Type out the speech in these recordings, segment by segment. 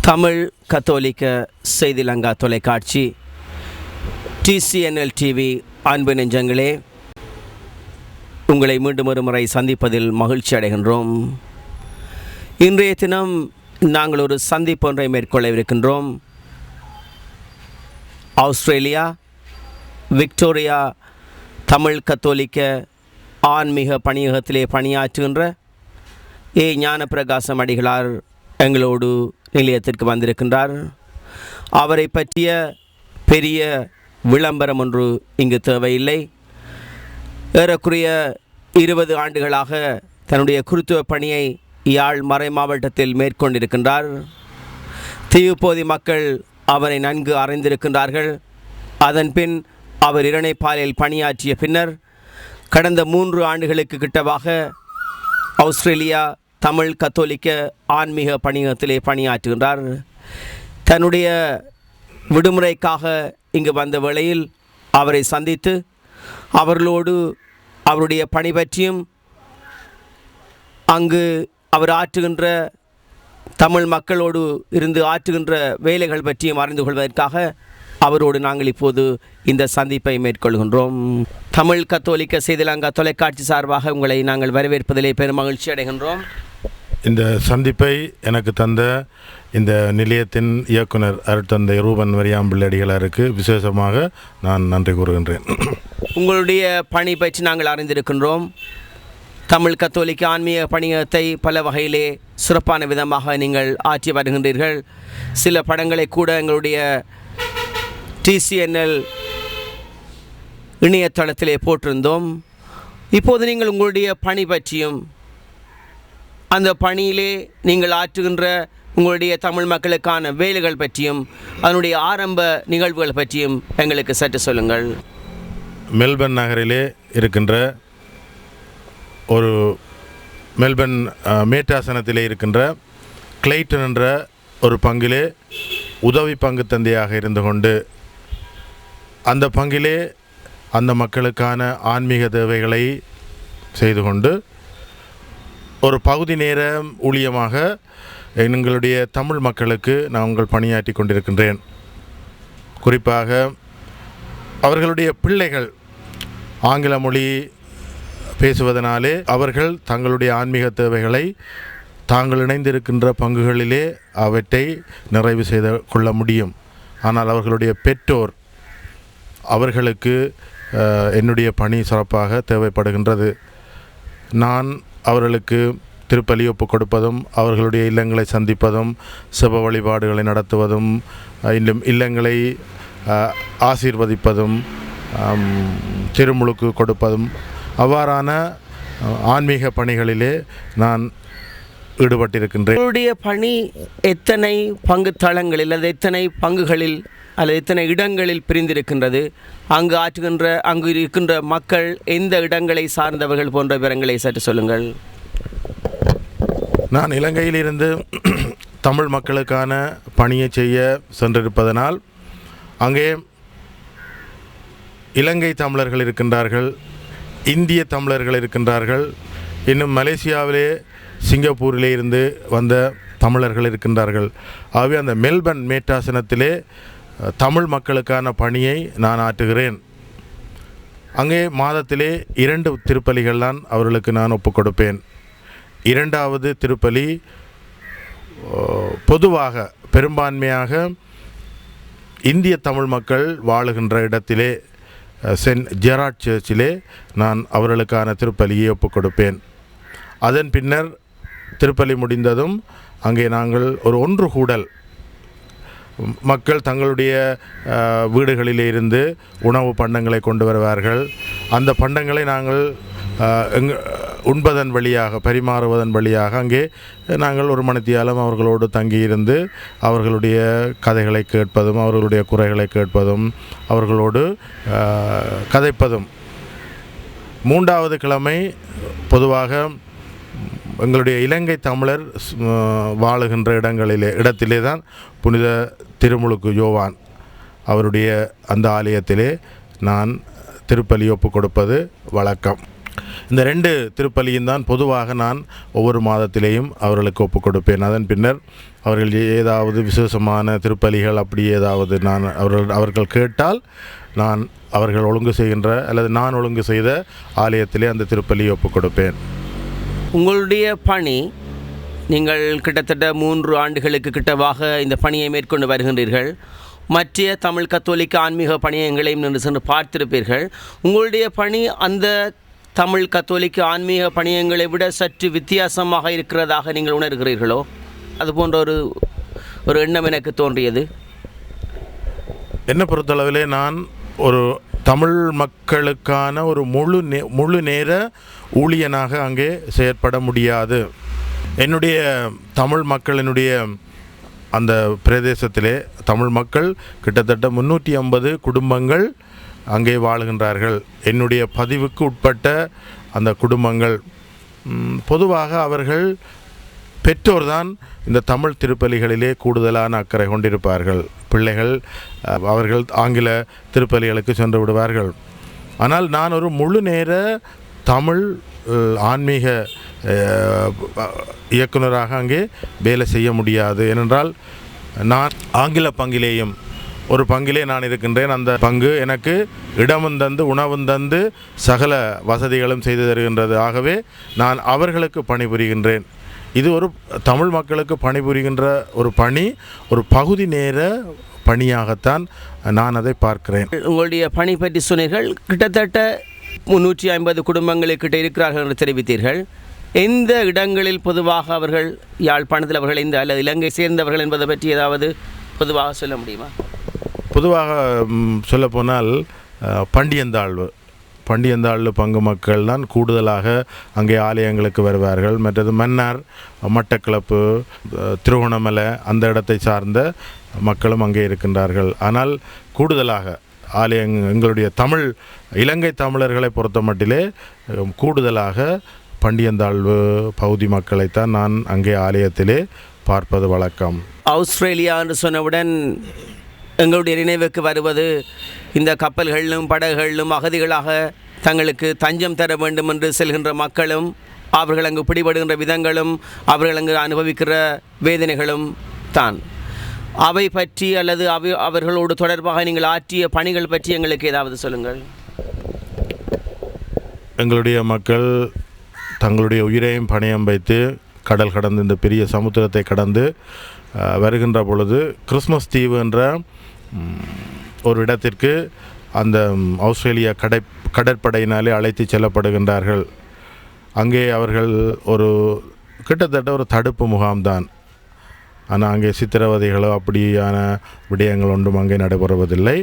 தமிழ் கத்தோலிக்க செய்தி லங்கா தொலைக்காட்சி TCNL TV அன்பு நெஞ்சங்களே, உங்களை மீண்டும் ஒரு முறை சந்திப்பதில் மகிழ்ச்சி அடைகின்றோம். இன்றைய தினம் நாங்கள் ஒரு சந்திப்பு ஒன்றை மேற்கொள்ளவிருக்கின்றோம். ஆஸ்திரேலியா விக்டோரியா தமிழ் கத்தோலிக்க ஆன்மீக பணியகத்திலே பணியாற்றுகின்ற ஞானப்பிரகாசம் அடிகளார் எங்களோடு நிலையத்திற்கு வந்திருக்கின்றார். அவரை பற்றிய பெரிய விளம்பரம் ஒன்று இங்கு தேவையில்லை. ஏறக்குறைய 20 ஆண்டுகளாக தன்னுடைய குருத்துவ பணியை யாழ் மறை மாவட்டத்தில் மேற்கொண்டிருக்கின்றார். தீவுப்பகுதி மக்கள் அவரை நன்கு அறிந்திருக்கின்றார்கள். அதன் பின் அவர் இரணைப்பாலில் பணியாற்றிய பின்னர் கடந்த 3 ஆண்டுகளுக்கு கிட்டவாக ஆஸ்திரேலியா தமிழ் கத்தோலிக்க ஆன்மீக பணியகத்திலே பணியாற்றுகின்றார். தன்னுடைய விடுமுறைக்காக இங்கு வந்த வேளையில் அவரை சந்தித்து அவர்களோடு அவருடைய பணி பற்றியும் அங்கு அவர் ஆற்றுகின்ற தமிழ் மக்களோடு இருந்து ஆற்றுகின்ற வேலைகள் பற்றியும் அறிந்து கொள்வதற்காக அவரோடு நாங்கள் இப்போது இந்த சந்திப்பை மேற்கொள்கின்றோம். தமிழ் கத்தோலிக்க செய்தி லங்கா தொலைக்காட்சி சார்பாக உங்களை நாங்கள் வரவேற்பதிலே பெரும் மகிழ்ச்சி அடைகின்றோம். இந்த சந்திப்பை எனக்கு தந்த இந்த நிலையத்தின் இயக்குனர் அருட்தந்தை ரூபன் மரியாம்பிள்ளை அடிகளாருக்கு விசேஷமாக நான் நன்றி கூறுகின்றேன். உங்களுடைய பணி பற்றி நாங்கள் அறிந்திருக்கின்றோம். தமிழ் கத்தோலிக்க ஆன்மீக பணியகத்தை பல வகையிலே சிறப்பான விதமாக நீங்கள் ஆற்றி வருகின்றீர்கள். சில படங்களை கூட எங்களுடைய TCNL இணையதளத்திலே போட்டிருந்தோம். இப்போது நீங்கள் உங்களுடைய பணி பற்றியும் அந்த பணியிலே நீங்கள் ஆற்றுகின்ற உங்களுடைய தமிழ் மக்களுக்கான வேலைகள் பற்றியும் அதனுடைய ஆரம்ப நிகழ்வுகள் பற்றியும் எங்களுக்கு சற்று சொல்லுங்கள். மெல்பர்ன் நகரிலே இருக்கின்ற ஒரு மெல்பர்ன் மேட்டாசனத்திலே இருக்கின்ற கிளைட்டன் என்ற ஒரு பங்கிலே உதவி பங்கு தந்தையாக இருந்து கொண்டு அந்த பங்கிலே அந்த மக்களுக்கான ஆன்மீக தேவைகளை செய்து கொண்டு ஒரு பகுதி நேர ஊழியமாக எங்களுடைய தமிழ் மக்களுக்கு நாங்கள் பணியாற்றி கொண்டிருக்கின்றேன். குறிப்பாக அவர்களுடைய பிள்ளைகள் ஆங்கில மொழி பேசுவதனாலே அவர்கள் தங்களுடைய ஆன்மீக தேவைகளை தாங்கள் இணைந்திருக்கின்ற பங்குகளிலே அவற்றை நிறைவு செய்து கொள்ள முடியும். ஆனால் அவர்களுடைய பெற்றோர் அவர்களுக்கு என்னுடைய பணி சிறப்பாக தேவைப்படுகின்றது. நான் அவர்களுக்கு திருப்பலி ஒப்புக் கொடுப்பதும் அவர்களுடைய இல்லங்களை சந்திப்பதும் செப வழிபாடுகளை நடத்துவதும் இன்னும் இல்லங்களை ஆசீர்வதிப்பதும் திருமுழுக்கு கொடுப்பதும் அவ்வாறான ஆன்மீக பணிகளிலே நான் ஈடுபட்டிருக்கின்றேன். உங்களுடைய பணி எத்தனை பங்கு தளங்களில் அல்லது எத்தனை பங்குகளில் அல்லது எத்தனை இடங்களில் பிரிந்திருக்கின்றது? அங்கு இருக்கின்ற மக்கள் எந்த இடங்களை சார்ந்தவர்கள் போன்ற விவரங்களை சற்று சொல்லுங்கள். நான் இலங்கையிலிருந்து தமிழ் மக்களுக்கான பணியை செய்ய சென்றிருப்பதனால் அங்கே இலங்கை தமிழர்கள் இருக்கின்றார்கள், இந்திய தமிழர்கள் இருக்கின்றார்கள், இன்னும் மலேசியாவிலே சிங்கப்பூரிலே இருந்து வந்த தமிழர்கள் இருக்கின்றார்கள். ஆகவே அந்த மெல்பர்ன் மேட்டாசனத்திலே தமிழ் மக்களுக்கான பணியை நான் ஆற்றுகிறேன். அங்கே மாதத்திலே 2 திருப்பலிகள் தான் அவர்களுக்கு நான் ஒப்புக் கொடுப்பேன். 2வது திருப்பலி பொதுவாக பெரும்பான்மையாக இந்திய தமிழ் மக்கள் வாழுகின்ற இடத்திலே சென்ட் ஜெராட் சர்ச்சிலே நான் அவர்களுக்கான திருப்பலியை ஒப்புக் கொடுப்பேன். அதன் பின்னர் திருப்பலி முடிந்ததும் அங்கே நாங்கள் ஒரு ஒன்று கூடல் மக்கள் தங்களுடைய வீடுகளிலே இருந்து உணவு பண்டங்களை கொண்டு வருவார்கள். அந்த பண்டங்களை நாங்கள் உண்பதன் வழியாக பரிமாறுவதன் வழியாக அங்கே நாங்கள் ஒரு மணித்தியாலம் அவர்களோடு தங்கியிருந்து அவர்களுடைய கதைகளை கேட்பதும் அவர்களுடைய குறைகளை கேட்பதும் அவர்களோடு கதைப்பதும். 3வது கிழமை பொதுவாக எங்களுடைய இலங்கை தமிழர் வாழுகின்ற இடத்திலே தான் புனித திருமுழுக்கு யோவான் அவருடைய அந்த ஆலயத்திலே நான் திருப்பலி ஒப்புக் கொடுப்பது வழக்கம். இந்த 2 திருப்பலியும் தான் பொதுவாக நான் ஒவ்வொரு மாதத்திலேயும் அவர்களுக்கு ஒப்புக் கொடுப்பேன். அதன் பின்னர் அவர்கள் ஏதாவது விசேஷமான திருப்பலிகள் அப்படி ஏதாவது அவர்கள் கேட்டால் நான் அவர்கள் ஒழுங்கு செய்கின்ற அல்லது நான் ஒழுங்கு செய்த ஆலயத்திலே அந்த திருப்பலியை ஒப்புக் கொடுப்பேன். உங்களுடைய பணி, நீங்கள் கிட்டத்தட்ட 3 ஆண்டுகளுக்கு கிட்டவாக இந்த பணியை மேற்கொண்டு வருகின்றீர்கள். மற்ற தமிழ் கத்தோலிக்க ஆன்மீக பணியங்களையும் நின்று சென்று பார்த்திருப்பீர்கள். உங்களுடைய பணி அந்த தமிழ் கத்தோலிக்க ஆன்மீக பணியங்களை விட சற்று வித்தியாசமாக இருக்கிறதாக நீங்கள் உணர்கிறீர்களோ? அது போன்ற ஒரு எண்ணம் எனக்கு தோன்றியது. என்னை பொறுத்தளவிலே நான் ஒரு தமிழ் மக்களுக்கான ஒரு முழு நேர ஊழியனாக அங்கே செயற்பட முடியாது. என்னுடைய தமிழ் மக்களினுடைய அந்த பிரதேசத்திலே தமிழ் மக்கள் கிட்டத்தட்ட 350 குடும்பங்கள் அங்கே வாழுகின்றார்கள். என்னுடைய பதிவுக்கு உட்பட்ட அந்த குடும்பங்கள் பொதுவாக அவர்கள் பெற்றோர்தான் இந்த தமிழ் திருப்பலிகளிலே கூடுதலான அக்கறை கொண்டிருப்பார்கள். பிள்ளைகள் அவர்கள் ஆங்கில திருப்பலிகளுக்கு சென்று விடுவார்கள். ஆனால் நான் ஒரு முழு நேர தமிழ் ஆன்மீக இயக்குனராக அங்கே வேலை செய்ய முடியாது. ஏனென்றால் நான் ஆங்கில பங்கிலேயும் ஒரு பங்கிலே நான் இருக்கின்றேன். அந்த பங்கு எனக்கு இடமும் தந்து உணவும் தந்து சகல வசதிகளும் செய்து தருகின்றது. ஆகவே நான் அவர்களுக்கு பணிபுரிகின்றேன். இது ஒரு தமிழ் மக்களுக்கு பணிபுரிகின்ற ஒரு பணி, ஒரு பகுதி நேர பணியாகத்தான் நான் அதை பார்க்கிறேன். உங்களுடைய பணி பற்றி சொன்னீர்கள். கிட்டத்தட்ட 350 குடும்பங்களுக்கிட்ட இருக்கிறார்கள் என்று தெரிவித்தீர்கள். எந்த இடங்களில் பொதுவாக அவர்கள் யாழ்ப்பாணத்தில் அவர்கள் இந்த அல்லது இலங்கை சேர்ந்தவர்கள் என்பதை பற்றி ஏதாவது பொதுவாக சொல்ல முடியுமா? பொதுவாக சொல்லப்போனால் பண்டியந்தாழ்வு பங்கு மக்கள் தான் கூடுதலாக அங்கே ஆலயங்களுக்கு வருவார்கள். மற்றது மன்னார், மட்டக்களப்பு, திருகோணமலை அந்த இடத்தை சார்ந்த மக்களும் அங்கே இருக்கின்றார்கள். ஆனால் கூடுதலாக எங்களுடைய இலங்கை தமிழர்களை பொறுத்த மட்டிலே கூடுதலாக பண்டியந்தாழ்வு பகுதி மக்களைத்தான் நான் அங்கே ஆலயத்திலே பார்ப்பது வழக்கம். ஆஸ்திரேலியா என்று சொன்னவுடன் எங்களுடைய நினைவுக்கு வருவது இந்த கப்பல்களிலும் படகுகளிலும் அகதிகளாக தங்களுக்கு தஞ்சம் தர வேண்டும் என்று செல்கின்ற மக்களும், அவர்கள் அங்கு பிடிபடுகின்ற விதங்களும், அவர்கள் அங்கு அனுபவிக்கிற வேதனைகளும் தான். அவை பற்றி அல்லது அவர்களோடு தொடர்பாக நீங்கள் ஆற்றிய பணிகள் பற்றி எங்களுக்கு ஏதாவது சொல்லுங்கள். எங்களுடைய மக்கள் தங்களுடைய உயிரையும் பணயம் வைத்து கடல் கடந்து இந்த பெரிய சமுத்திரத்தை கடந்து வருகின்ற பொழுது கிறிஸ்மஸ் தீவு என்ற ஒரு இடத்திற்கு அந்த ஆஸ்திரேலியா கடற்படையினாலே அழைத்து செல்லப்படுகின்றார்கள். அங்கே அவர்கள் கிட்டத்தட்ட ஒரு தடுப்பு முகாம்தான். ஆனால் அங்கே சித்திரவதைகளோ அப்படியான விடயங்கள் ஒன்றும் அங்கே நடைபெறுவதில்லை.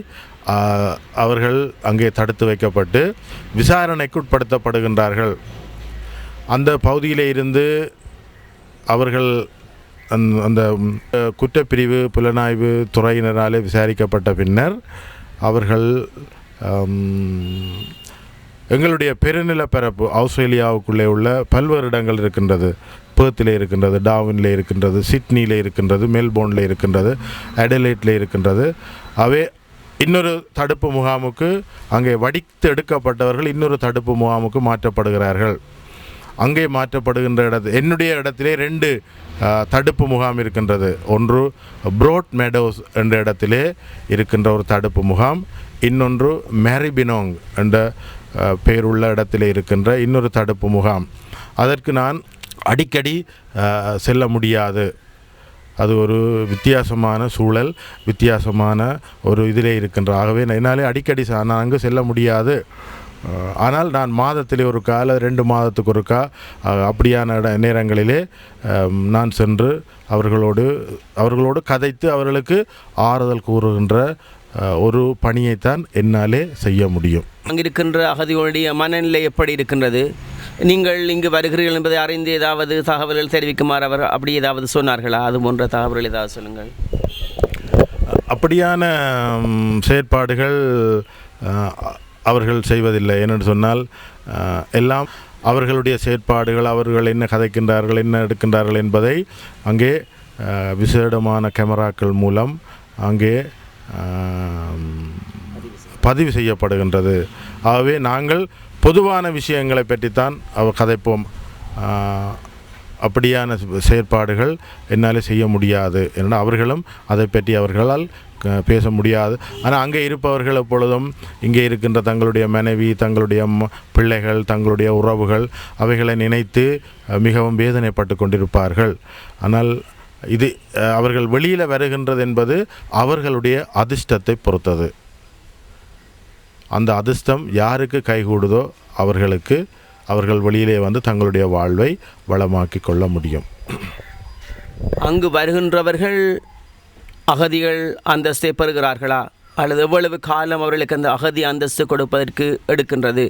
அவர்கள் அங்கே தடுத்து வைக்கப்பட்டு விசாரணைக்கு உட்படுத்தப்படுகின்றார்கள். அந்த பகுதியிலே இருந்து அவர்கள் அந்த குற்றப்பிரிவு புலனாய்வு துறையினராலே விசாரிக்கப்பட்ட பின்னர் அவர்கள் எங்களுடைய பெருநிலப்பரப்பு ஆஸ்திரேலியாவுக்குள்ளே உள்ள பல்வேறு இடங்கள் இருக்கின்றது. பேர்த்தில் இருக்கின்றது, டார்வினில் இருக்கின்றது, சிட்னியில் இருக்கின்றது, மெல்போர்னில் இருக்கின்றது, அடலைட்டில் இருக்கின்றது. அவை இன்னொரு தடுப்பு முகாமுக்கு அங்கே வடித்து எடுக்கப்பட்டவர்கள் இன்னொரு தடுப்பு முகாமுக்கு மாற்றப்படுகிறார்கள். அங்கே மாற்றப்படுகின்ற என்னுடைய இடத்திலே 2 தடுப்பு முகாம் இருக்கின்றது. ஒன்று ப்ரோட் மெடோஸ் என்ற இடத்திலே இருக்கின்ற ஒரு தடுப்பு முகாம், இன்னொன்று மேரிபினோங் என்ற பெயருள்ள இடத்திலே இருக்கின்ற இன்னொரு தடுப்பு முகாம். அதற்கு நான் அடிக்கடி செல்ல முடியாது. அது ஒரு வித்தியாசமான சூழல், வித்தியாசமான ஒரு இதிலே இருக்கின்ற. ஆகவே என்னாலே அடிக்கடி நான் அங்கு செல்ல முடியாது. ஆனால் நான் மாதத்திலே ஒருக்கா அல்லது 2 மாதத்துக்கு ஒருக்கா அப்படியான நேரங்களிலே நான் சென்று அவர்களோடு கதைத்து அவர்களுக்கு ஆறுதல் கூறுகின்ற ஒரு பணியைத்தான் என்னாலே செய்ய முடியும். அங்கே இருக்கின்ற அகதிகளுடைய மனநிலை எப்படி இருக்கின்றது? நீங்கள் இங்கு வருகிறீர்கள் என்பதை அறிந்து ஏதாவது தகவல்கள் தெரிவிக்குமாறு அவர் அப்படி ஏதாவது சொன்னார்களா? அது போன்ற தகவல்கள் ஏதாவது சொல்லுங்கள். அப்படியான செயற்பாடுகள் அவர்கள் செய்வதில்லை. ஏனென்று சொன்னால் எல்லாம் அவர்களுடைய செயற்பாடுகள், அவர்கள் என்ன கதைக்கின்றார்கள், என்ன எடுக்கின்றார்கள் என்பதை அங்கே விசேடமான கேமராக்கள் மூலம் அங்கே பதிவு செய்யப்படுகின்றது. ஆகவே நாங்கள் பொதுவான விஷயங்களை பற்றித்தான் கதைப்போம். அப்படியான செயற்பாடுகள் என்னால் செய்ய முடியாது. ஏன்னா அவர்களும் அதை பற்றி அவர்களால் பேச முடியாது. ஆனால் அங்கே இருப்பவர்கள் எப்பொழுதும் இங்கே இருக்கின்ற தங்களுடைய மனைவி, தங்களுடைய பிள்ளைகள், தங்களுடைய உறவுகள் அவைகளை நினைத்து மிகவும் வேதனைப்பட்டு கொண்டிருப்பார்கள். ஆனால் இது அவர்கள் வெளியில் வருகின்றது என்பது அவர்களுடைய அதிர்ஷ்டத்தை பொறுத்தது. அந்த அதிர்ஷ்டம் யாருக்கு கைகூடுதோ அவர்கள் வெளியிலே வந்து தங்களுடைய வாழ்வை வளமாக்கி கொள்ள முடியும். அங்கு வருகின்றவர்கள் அகதிகள் அந்தஸ்தை பெறுகிறார்களா, அல்லது எவ்வளவு காலம் அவர்களுக்கு அந்த அகதி அந்தஸ்து கொடுப்பதற்கு எடுக்கின்றது?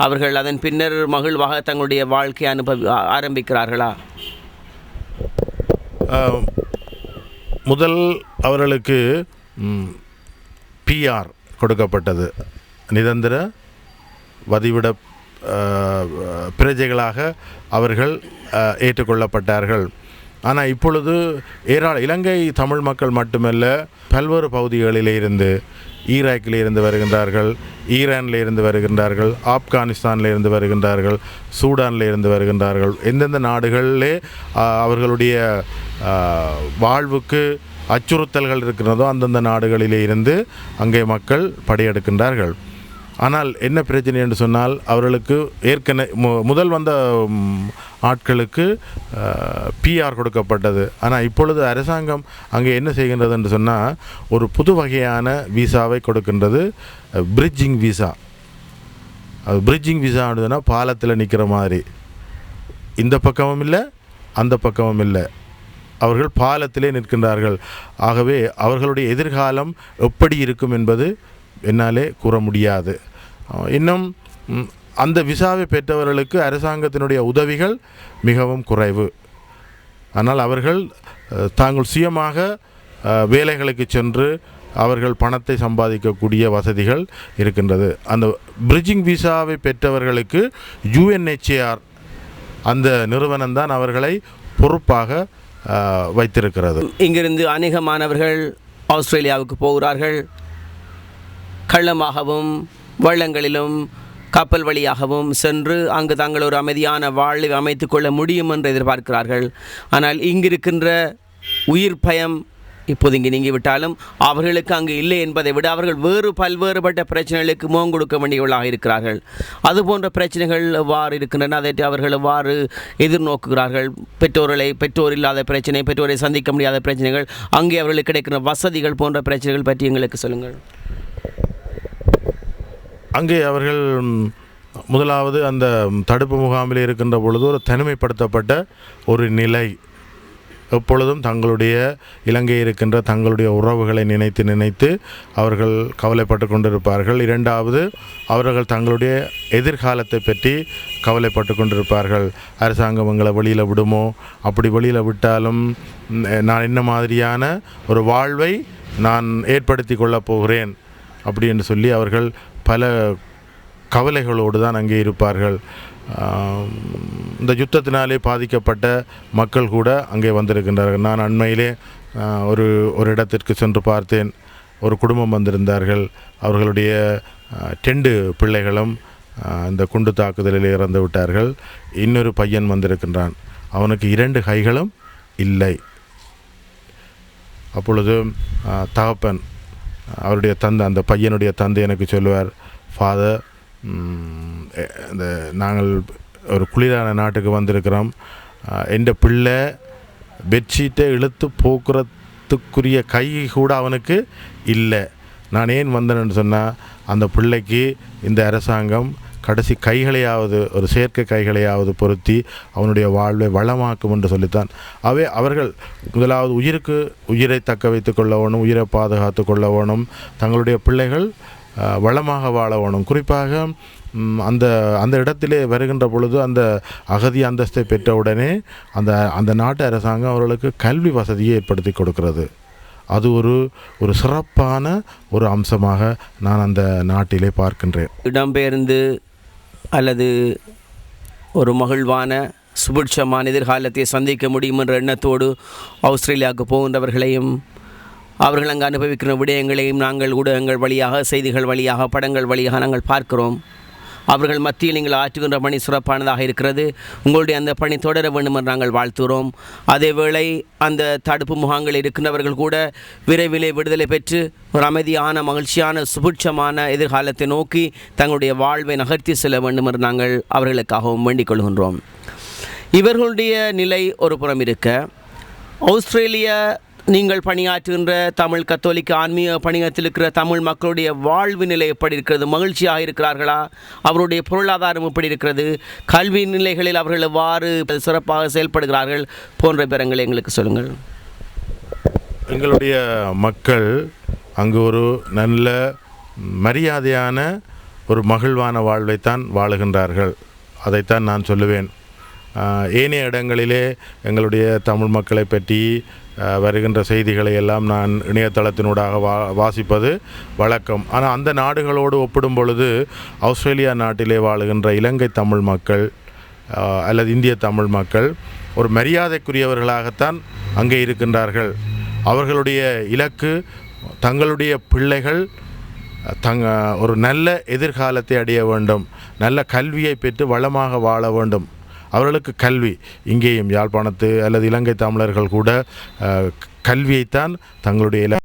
அவர்கள் அதன் பின்னர் மகிழ்வாக தங்களுடைய வாழ்க்கையை ஆரம்பிக்கிறார்களா? முதல் அவர்களுக்கு பிஆர் கொடுக்கப்பட்டது, நிரந்தர வதிவிட பிரஜைகளாக அவர்கள் ஏற்றுக்கொள்ளப்பட்டார்கள். ஆனால் இப்பொழுது இலங்கை தமிழ் மக்கள் மட்டுமல்ல, பல்வேறு பகுதிகளிலே இருந்து, ஈராக்கில் இருந்து வருகின்றார்கள், ஈரானில் இருந்து வருகின்றார்கள், ஆப்கானிஸ்தானில் இருந்து வருகின்றார்கள், சூடானில் இருந்து வருகின்றார்கள். எந்தெந்த நாடுகளிலே அவர்களுடைய வாழ்வுக்கு அச்சுறுத்தல்கள் இருக்கிறதோ அந்தந்த நாடுகளிலே இருந்து அங்கே மக்கள் படையெடுக்கின்றார்கள். ஆனால் என்ன பிரச்சனை என்று சொன்னால், அவர்களுக்கு முதல் வந்த ஆட்களுக்கு பிஆர் கொடுக்கப்பட்டது. ஆனால் இப்பொழுது அரசாங்கம் அங்கே என்ன செய்கின்றது என்று சொன்னால், ஒரு புது வகையான விசாவை கொடுக்கின்றது, பிரிட்ஜிங் விசா. அது பிரிட்ஜிங் விசான்னு பாலத்தில் நிற்கிற மாதிரி, இந்த பக்கமும் இல்லை அந்த பக்கமும் இல்லை, அவர்கள் பாலத்திலே நிற்கின்றார்கள். ஆகவே அவர்களுடைய எதிர்காலம் எப்படி இருக்கும் என்பது என்னாலே கூற முடியாது. இன்னும் அந்த விசாவை பெற்றவர்களுக்கு அரசாங்கத்தினுடைய உதவிகள் மிகவும் குறைவு. ஆனால் அவர்கள் தாங்கள் சுயமாக வேலைகளுக்கு சென்று அவர்கள் பணத்தை சம்பாதிக்கக்கூடிய வசதிகள் இருக்கின்றது. அந்த பிரிட்ஜிங் விசாவை பெற்றவர்களுக்கு UNHCR அந்த நிறுவனம் தான் அவர்களை பொறுப்பாக வைத்திருக்கிறது. இங்கிருந்து அநேக மாணவர்கள் ஆஸ்திரேலியாவுக்கு போகிறார்கள். கள்ளமாகவும் வள்ளங்களிலும் கப்பல் வழியாகவும் சென்று அங்கு தங்கள் ஒரு அமைதியான வாழ்வை அமைத்து கொள்ள முடியும் என்று எதிர்பார்க்கிறார்கள். ஆனால் இங்கிருக்கின்ற உயிர் பயம் இப்போது இங்கே நீங்கிவிட்டாலும் அவர்களுக்கு அங்கு இல்லை என்பதை விட அவர்கள் பல்வேறுபட்ட பிரச்சனைகளுக்கு முகம் கொடுக்க வேண்டியவர்களாக இருக்கிறார்கள். அதுபோன்ற பிரச்சனைகள் எவ்வாறு இருக்கின்றன, அதை அவர்கள் எவ்வாறு எதிர்நோக்குகிறார்கள்? பெற்றோர் இல்லாத பிரச்சனை, பெற்றோரை சந்திக்க முடியாத பிரச்சனைகள், அங்கே அவர்களுக்கு கிடைக்கிற வசதிகள் போன்ற பிரச்சனைகள் பற்றி எங்களுக்கு சொல்லுங்கள். அங்கே அவர்கள் முதலாவது அந்த தடுப்பு முகாமில் இருக்கின்ற பொழுது ஒரு தனிமைப்படுத்தப்பட்ட ஒரு நிலை, எப்பொழுதும் தங்களுடைய இலங்கை இருக்கின்ற தங்களுடைய உறவுகளை நினைத்து அவர்கள் கவலைப்பட்டு கொண்டிருப்பார்கள். இரண்டாவது, அவர்கள் தங்களுடைய எதிர்காலத்தை பற்றி கவலைப்பட்டு கொண்டிருப்பார்கள். அரசாங்கம் எங்களை வெளியில் விடுமோ, அப்படி வெளியில் விட்டாலும் நான் என்ன மாதிரியான ஒரு வாழ்வை நான் ஏற்படுத்தி கொள்ளப் போகிறேன் அப்படி என்று சொல்லி அவர்கள் பல கவலைகளோடு தான் அங்கே இருப்பார்கள். இந்த யுத்தத்தினாலே பாதிக்கப்பட்ட மக்கள் கூட அங்கே வந்திருக்கின்றார்கள். நான் அண்மையிலே ஒரு இடத்திற்கு சென்று பார்த்தேன். ஒரு குடும்பம் வந்திருந்தார்கள். அவர்களுடைய 2 பிள்ளைகளும் இந்த குண்டு தாக்குதலில் இறந்து விட்டார்கள். இன்னொரு பையன் வந்திருக்கின்றான், அவனுக்கு 2 கைகளும் இல்லை. அப்பொழுது தகப்பன், அவருடைய தந்தை, அந்த பையனுடைய தந்தை எனக்கு சொல்லுவார், ஃபாதர், இந்த நாங்கள் ஒரு குளிரான நாட்டுக்கு வந்திருக்கிறோம், என் பிள்ளை பெட்ஷீட்டை இழுத்து போக்குறதுக்குரிய கை கூட அவனுக்கு இல்லை. நான் ஏன் வந்தேன்னு சொன்னால், அந்த பிள்ளைக்கு இந்த அரசாங்கம் கடைசி கைகளையாவது, ஒரு செயற்கை கைகளையாவது பொருத்தி அவனுடைய வாழ்வை வளமாக்கும் என்று சொல்லித்தான். அவர்கள் முதலாவது உயிரை தக்க வைத்து கொள்ள வேணும், உயிரை பாதுகாத்து கொள்ள வேணும், தங்களுடைய பிள்ளைகள் வளமாக வாழ வேணும். குறிப்பாக அந்த இடத்திலே வருகின்ற பொழுது அந்த அகதி அந்தஸ்தை பெற்றவுடனே அந்த நாட்டு அரசாங்கம் அவர்களுக்கு கல்வி வசதியை ஏற்படுத்தி கொடுக்கிறது. அது ஒரு சிறப்பான ஒரு அம்சமாக நான் அந்த நாட்டிலே பார்க்கின்றேன். இடம்பெயர்ந்து அல்லது ஒரு மகிழ்வான சுபிட்சமான எதிர்காலத்தை சந்திக்க முடியும் என்ற எண்ணத்தோடு ஆஸ்திரேலியாவுக்கு போகின்றவர்களையும் அவர்கள் அங்கு அனுபவிக்கிற விடயங்களையும் நாங்கள் ஊடகங்கள் வழியாக, செய்திகள் வழியாக, படங்கள் வழியாக நாங்கள் பார்க்கிறோம். அவர்கள் மத்தியில் நீங்கள் ஆற்றுகின்ற பணி சிறப்பானதாக இருக்கிறது. உங்களுடைய அந்த பணி தொடர வேண்டும் என்று நாங்கள் வாழ்த்துகிறோம். அதேவேளை அந்த தடுப்பு முகாம்கள் இருக்கின்றவர்கள் கூட விரைவிலே விடுதலை பெற்று ஒரு அமைதியான மகிழ்ச்சியான சுபிட்சமான எதிர்காலத்தை நோக்கி தங்களுடைய வாழ்வை நகர்த்தி செல்ல வேண்டும் என்று நாங்கள் அவர்களுக்காகவும் வேண்டிக் கொள்கின்றோம். இவர்களுடைய நிலை ஒரு புறம் இருக்க, ஆஸ்திரேலிய நீங்கள் பணியாற்றுகின்ற தமிழ் கத்தோலிக்க ஆன்மீக பணியத்தில் இருக்கிற தமிழ் மக்களுடைய வாழ்வு நிலை எப்படி இருக்கிறது? மகிழ்ச்சியாக இருக்கிறார்களா? அவருடைய பொருளாதாரம் எப்படி இருக்கிறது? கல்வி நிலைகளில் அவர்கள் எவ்வாறு சிறப்பாக செயல்படுகிறார்கள் போன்ற விவரங்களை எங்களுக்கு சொல்லுங்கள். எங்களுடைய மக்கள் அங்கு ஒரு நல்ல மரியாதையான ஒரு மகிழ்வான வாழ்வைத்தான் வாழுகின்றார்கள். அதைத்தான் நான் சொல்லுவேன். ஏனைய இடங்களிலே எங்களுடைய தமிழ் மக்களை பற்றி வருகின்ற செய்திகளை எல்லாம் நான் இணையதளத்தினூடாக வாசிப்பது வழக்கம். ஆனால் அந்த நாடுகளோடு ஒப்பிடும் பொழுது ஆஸ்திரேலியா நாட்டிலே வாழுகின்ற இலங்கை தமிழ் மக்கள் அல்லது இந்திய தமிழ் மக்கள் ஒரு மரியாதைக்குரியவர்களாகத்தான் அங்கே இருக்கின்றார்கள். அவர்களுடைய இலக்கு தங்களுடைய பிள்ளைகள் ஒரு நல்ல எதிர்காலத்தை அடைய வேண்டும், நல்ல கல்வியை பெற்று வளமாக வாழ வேண்டும். அவர்களுக்கு கல்வி, இங்கேயும் யாழ்ப்பாணத்து அல்லது இலங்கை தமிழர்கள் கூட கல்வியைத்தான் தங்களுடைய